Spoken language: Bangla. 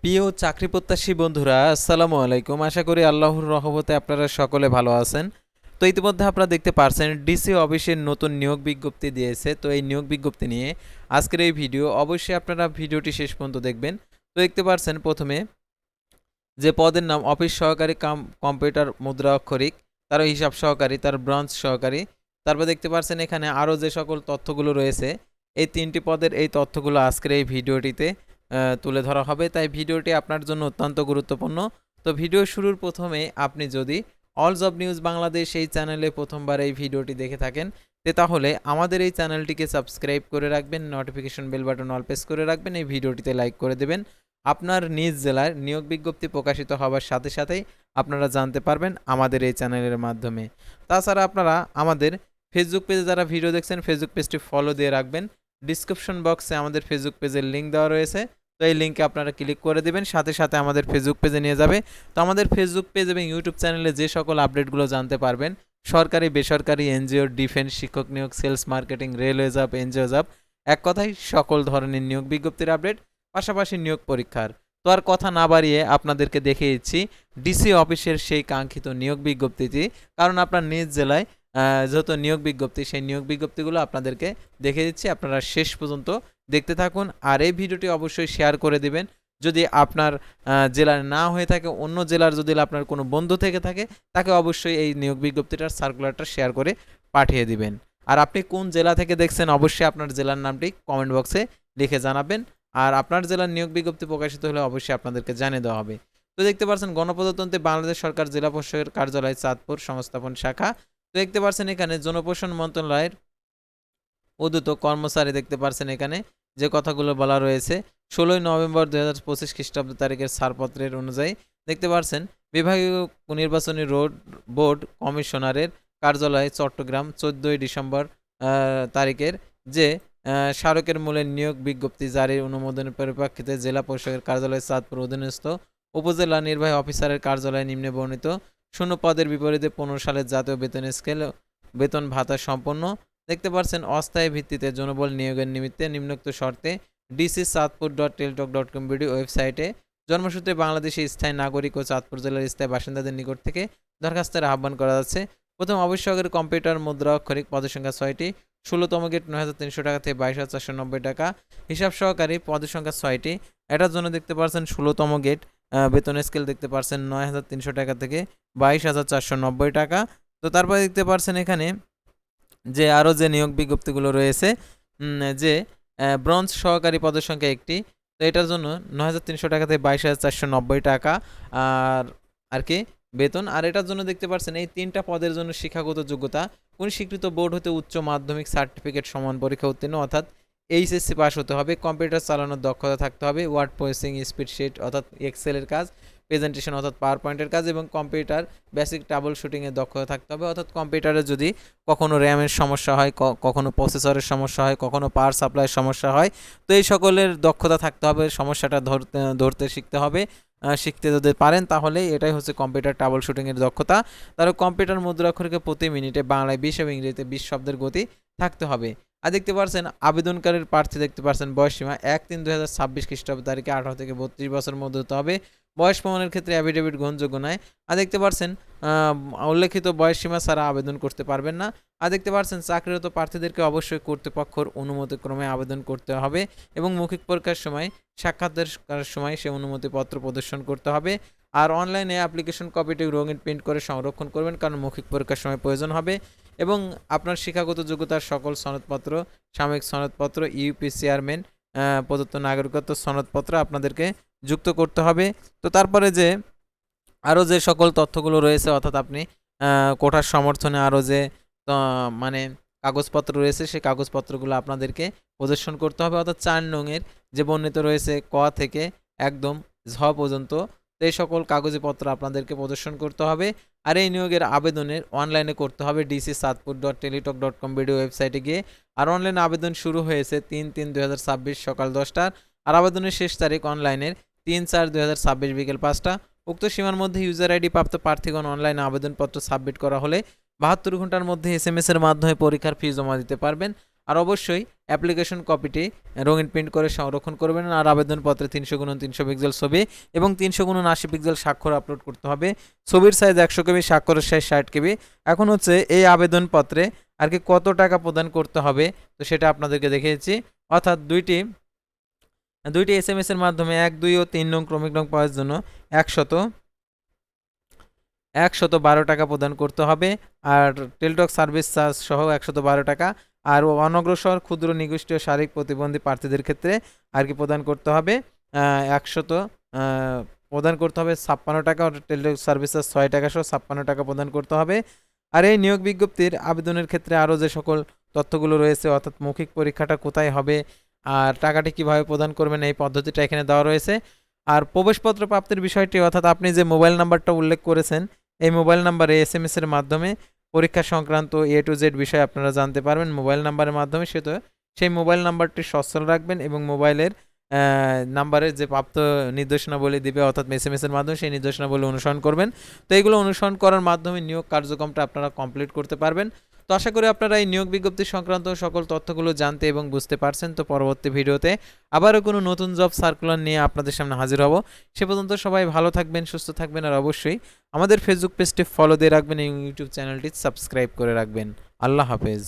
প্রিয় চাকরি প্রত্যাশী বন্ধুরা, আসসালামু আলাইকুম। আশা করি আল্লাহর রহমতে আপনারা সকলে ভালো আছেন। তো ইতিমধ্যে আপনারা দেখতে পারছেন ডিসি অফিসের নতুন নিয়োগ বিজ্ঞপ্তি দিয়েছে। তো এই নিয়োগ বিজ্ঞপ্তি নিয়ে আজকের এই ভিডিও, অবশ্যই আপনারা ভিডিওটি শেষ পর্যন্ত দেখবেন। তো দেখতে পারছেন প্রথমে যে পদের নাম অফিস সহকারী কাম কম্পিউটার মুদ্রা অক্ষরিক, তারও হিসাব সহকারী, তার ব্রাঞ্চ সহকারী। তারপর দেখতে পারছেন এখানে আরও যে সকল তথ্যগুলো রয়েছে, এই তিনটি পদের এই তথ্যগুলো আজকের এই ভিডিওটিতে তুলে ধরা হবে। তাই ভিডিওটি আপনার জন্য অত্যন্ত গুরুত্বপূর্ণ। তো ভিডিও শুরুর প্রথমে আপনি যদি অল জব নিউজ বাংলাদেশ এই চ্যানেলে প্রথমবার এই ভিডিওটি দেখে থাকেন, তাহলে আমাদের এই চ্যানেলটিকে সাবস্ক্রাইব করে রাখবেন, notification bell button all press করে রাখবেন, এই ভিডিওটিতে লাইক করে দেবেন। আপনার নিজ জেলার নিয়োগ বিজ্ঞপ্তি প্রকাশিত হবার সাথে সাথেই আপনারা জানতে পারবেন আমাদের এই চ্যানেলের মাধ্যমে। তাছাড়া আপনারা আমাদের ফেসবুক পেজে যারা ভিডিও দেখছেন, ফেসবুক পেজটি ফলো দিয়ে রাখবেন। ডিসক্রিপশন বক্সে আমাদের ফেসবুক পেজের লিঙ্ক দেওয়া রয়েছে। তো এই লিঙ্কে আপনারা ক্লিক করে দেবেন, সাথে সাথে আমাদের ফেসবুক পেজে নিয়ে যাবে। তো আমাদের ফেসবুক পেজ এবং ইউটিউব চ্যানেলে যে সকল আপডেটগুলো জানতে পারবেন, সরকারি, বেসরকারি, এনজিও, ডিফেন্স, শিক্ষক নিয়োগ, sales, marketing, railway job, NGO job, এক কথায় সকল ধরনের নিয়োগ বিজ্ঞপ্তির আপডেট, পাশাপাশি নিয়োগ পরীক্ষার। তো আর কথা না বাড়িয়ে আপনাদেরকে দেখিয়ে দিচ্ছি ডিসি অফিসের সেই কাঙ্ক্ষিত নিয়োগ বিজ্ঞপ্তিটি। কারণ আপনার নিজ জেলায় যত নিয়োগ বিজ্ঞপ্তি, সেই নিয়োগ বিজ্ঞপ্তিগুলো আপনাদেরকে দেখে দিচ্ছি। আপনারা শেষ পর্যন্ত দেখতে থাকুন, আর এই ভিডিওটি অবশ্যই শেয়ার করে দিবেন। যদি আপনার জেলার না হয়ে থাকে, অন্য জেলার যদি আপনার কোনো বন্ধু থেকে থাকে, তাকে অবশ্যই এই নিয়োগ বিজ্ঞপ্তিটার সার্কুলারটা শেয়ার করে পাঠিয়ে দিবেন। আর আপনি কোন জেলা থেকে দেখছেন, অবশ্যই আপনার জেলার নামটি কমেন্ট বক্সে লিখে জানাবেন। আর আপনার জেলার নিয়োগ বিজ্ঞপ্তি প্রকাশিত হলে অবশ্যই আপনাদেরকে জানিয়ে দেওয়া হবে। তো দেখতে পাচ্ছেন গণপ্রজাতন্ত্রী বাংলাদেশ সরকার জেলা প্রশাসকের কার্যালয় চাঁদপুর সংস্থাপন শাখা। তো দেখতে পাচ্ছেন এখানে জনপ্রশাসন মন্ত্রণালয়ের উদ্যত কর্মচারী, দেখতে পাচ্ছেন এখানে যে কথাগুলো বলা রয়েছে 16 নভেম্বর 2025 খ্রিস্টাব্দ তারিখের ছাড়পত্রের অনুযায়ী দেখতে পাচ্ছেন বিভাগীয় নির্বাচনী বোর্ড কমিশনারের কার্যালয় চট্টগ্রাম 14 ডিসেম্বর তারিখের যে স্মারকের মূলে নিয়োগ বিজ্ঞপ্তি জারির অনুমোদনের পরিপ্রেক্ষিতে জেলা প্রশাসকের কার্যালয় চাঁদপুর অধীনস্থ উপজেলা নির্বাহী অফিসারের কার্যালয়ে নিম্নে বর্ণিত শূন্য পদের বিপরীতে 15 সালের জাতীয় বেতন স্কেল বেতন ভাতা সম্পন্ন। দেখতে পাচ্ছেন অস্থায়ী ভিত্তিতে জনবল নিয়োগের নিমিত্তে নিম্নোক্ত শর্তে ডিসি চাঁদপুর .টেলিটক.com ভিডিও ওয়েবসাইটে জন্মসূত্রে বাংলাদেশি স্থায়ী নাগরিক ও চাঁদপুর জেলার স্থায়ী বাসিন্দাদের নিকট থেকে দরখাস্তের আহ্বান করা যাচ্ছে। প্রথম আবশ্যকের কম্পিউটার মুদ্রা অক্ষরিক, পদের সংখ্যা 6টি, 16তম গেট 9,300 টাকা থেকে 22,490 টাকা, হিসাব সহকারী, পদের সংখ্যা 6টি। এটার জন্য দেখতে পাচ্ছেন 16তম গেট বেতন স্কেল দেখতে পাচ্ছেন 9,300 টাকা থেকে 22,490 টাকা। তো তারপরে দেখতে পাচ্ছেন এখানে যে আরও যে নিয়োগ বিজ্ঞপ্তিগুলো রয়েছে, যে ব্রঞ্জ সহকারী পদের সংখ্যা 1টি। তো এটার জন্য 9,300 টাকা থেকে 22,490 টাকা আর কি বেতন। আর এটার জন্য দেখতে পাচ্ছেন এই 3টা পদের জন্য শিক্ষাগত যোগ্যতা কোন স্বীকৃত বোর্ড হতে উচ্চ মাধ্যমিক সার্টিফিকেট সমান পরীক্ষা উত্তীর্ণ অর্থাৎ এইচএসসি পাস হতে হবে, কম্পিউটার চালানোর দক্ষতা থাকতে হবে, ওয়ার্ড প্রসেসিং, স্প্রেডশিট অর্থাৎ এক্সেলের কাজ, প্রেজেন্টেশন অর্থাৎ পাওয়ার পয়েন্টের কাজ এবং কম্পিউটার বেসিক ট্রাবল শুটিংয়ের দক্ষতা থাকতে হবে। অর্থাৎ কম্পিউটারে যদি কখনো র্যামের সমস্যা হয়, কখনো প্রসেসরের সমস্যা হয়, কখনো পাওয়ার সাপ্লাইয়ের সমস্যা হয়, তো এই সকলের দক্ষতা থাকতে হবে, সমস্যাটা ধরতে শিখতে হবে। শিখতে যদি পারেন তাহলে এটাই হচ্ছে কম্পিউটার ট্রাবল শুটিংয়ের দক্ষতা। তারপর কম্পিউটার মুদ্রাক্ষরকে প্রতি মিনিটে বাংলায় 20 এবং ইংরেজিতে 20 শব্দের গতি থাকতে হবে। আর দেখতে পাচ্ছেন আবেদনকারীর প্রার্থী দেখতে পাচ্ছেন বয়সসীমা 1/3/2026 খ্রিস্টাব্দ তারিখে 18 থেকে 32 বছরের মধ্যে হতে হবে। বয়স প্রমাণের ক্ষেত্রে অ্যাফিডেভিট গ্রহণযোগ্য নয়। আর দেখতে পাচ্ছেন উল্লেখিত বয়সসীমা ছাড়া আবেদন করতে পারবেন না। আর দেখতে পাচ্ছেন চাকরিরত প্রার্থীদেরকে অবশ্যই কর্তৃপক্ষের অনুমতিক্রমে আবেদন করতে হবে এবং মৌখিক পরীক্ষার সময়, সাক্ষাৎকারের সময় সে অনুমতিপত্র প্রদর্শন করতে হবে। আর অনলাইনে অ্যাপ্লিকেশন কপিটি রঙিন প্রিন্ট করে সংরক্ষণ করবেন, কারণ মৌখিক পরীক্ষার সময় প্রয়োজন হবে। এবং আপনার শিক্ষাগত যোগ্যতার সকল সনদপত্র, সাময়িক সনদপত্র, ইউপি চেয়ারম্যান প্রদত্ত নাগরিকত্ব সনদপত্র আপনাদেরকে যুক্ত করতে হবে। তো তারপরে যে আরও যে সকল তথ্যগুলো রয়েছে, অর্থাৎ আপনি কোটার সমর্থনে আরও যে মানে কাগজপত্র রয়েছে, সেই কাগজপত্রগুলো আপনাদেরকে প্রদর্শন করতে হবে। অর্থাৎ 4 নংয়ের যে বর্ণিত রয়েছে ক থেকে একদম ঝ পর্যন্ত, এই সকল কাগজপত্র আপনাদেরকে প্রদর্শন করতে হবে। আর এই নিয়োগের আবেদনের অনলাইনে করতে হবে ডিসি চাঁদপুর .টেলিটক.com ভিডিও ওয়েবসাইটে গিয়ে। আর অনলাইনে আবেদন শুরু হয়েছে 3/3/2026 সকাল 10টার। আর আবেদনের শেষ তারিখ অনলাইনের 3/4/2026 বিকেল 5টা। উক্ত সীমার মধ্যে ইউজার আইডি প্রাপ্ত প্রার্থীগণ অনলাইনে আবেদনপত্র সাবমিট করা হলে 72 ঘন্টার মধ্যে SMS এর মাধ্যমে পরীক্ষার ফি জমা দিতে পারবেন। আর অবশ্যই অ্যাপ্লিকেশন কপিটি রঙিন প্রিন্ট করে সংরক্ষণ করবেন। আর আবেদনপত্রে 300x300 পিক্সেল ছবি এবং 300x80 পিক্সেল স্বাক্ষর আপলোড করতে হবে। ছবির সাইজ 100 কেবি, স্বাক্ষরের সাইজ 60 কেবি। এখন হচ্ছে এই আবেদনপত্রে আর কি কত টাকা প্রদান করতে হবে, তো সেটা আপনাদেরকে দেখিয়েছি। অর্থাৎ দুইটি SMS এর মাধ্যমে 1, 2 ও 3 নং ক্রমিক নং পাওয়ার জন্য 112 টাকা প্রদান করতে হবে। আর টেলিটক সার্ভিস চার্জ সহ 112 টাকা। আর অনগ্রসর ক্ষুদ্র নিগোষ্ঠী ও শারীরিক প্রতিবন্ধী প্রার্থীদের ক্ষেত্রে আর কি প্রদান করতে হবে 56 টাকা। টেলিটক সার্ভিস চার্জ 6 টাকা সহ 56 টাকা প্রদান করতে হবে। আর এই নিয়োগ বিজ্ঞপ্তির আবেদনের ক্ষেত্রে আরও যে সকল তথ্যগুলো রয়েছে, অর্থাৎ মৌখিক পরীক্ষাটা কোথায় হবে আর টাকাটি কিভাবে প্রদান করবেন, এই পদ্ধতিটা এখানে দেওয়া রয়েছে। আর প্রবেশপত্র প্রাপ্তির বিষয়টি, অর্থাৎ আপনি যে মোবাইল নাম্বারটা উল্লেখ করেছেন, এই মোবাইল নাম্বারে SMS এর মাধ্যমে পরীক্ষা সংক্রান্ত A to Z বিষয় আপনারা জানতে পারবেন মোবাইল নাম্বারের মাধ্যমে। সেই মোবাইল নাম্বারটি সচল রাখবেন এবং মোবাইলের নাম্বারের যে প্রাপ্ত নির্দেশনাবলী দিবে, অর্থাৎ SMS এর মাধ্যমে সেই নির্দেশনাবলী অনুসরণ করবেন। তো এইগুলো অনুসরণ করার মাধ্যমে নিয়োগ কার্যক্রমটা আপনারা কমপ্লিট করতে পারবেন। তো আশা করি আপনারা এই নিয়োগ বিজ্ঞপ্তি সংক্রান্ত সকল তথ্যগুলো জানতে এবং বুঝতে পারছেন। তো পরবর্তী ভিডিওতে আবারও কোনো নতুন জব সার্কুলার নিয়ে আপনাদের সামনে হাজির হব। সে পর্যন্ত সবাই ভালো থাকবেন, সুস্থ থাকবেন, আর অবশ্যই আমাদের ফেসবুক পেজটি ফলো দিয়ে রাখবেন এবং ইউটিউব চ্যানেলটি সাবস্ক্রাইব করে রাখবেন। আল্লাহ হাফেজ।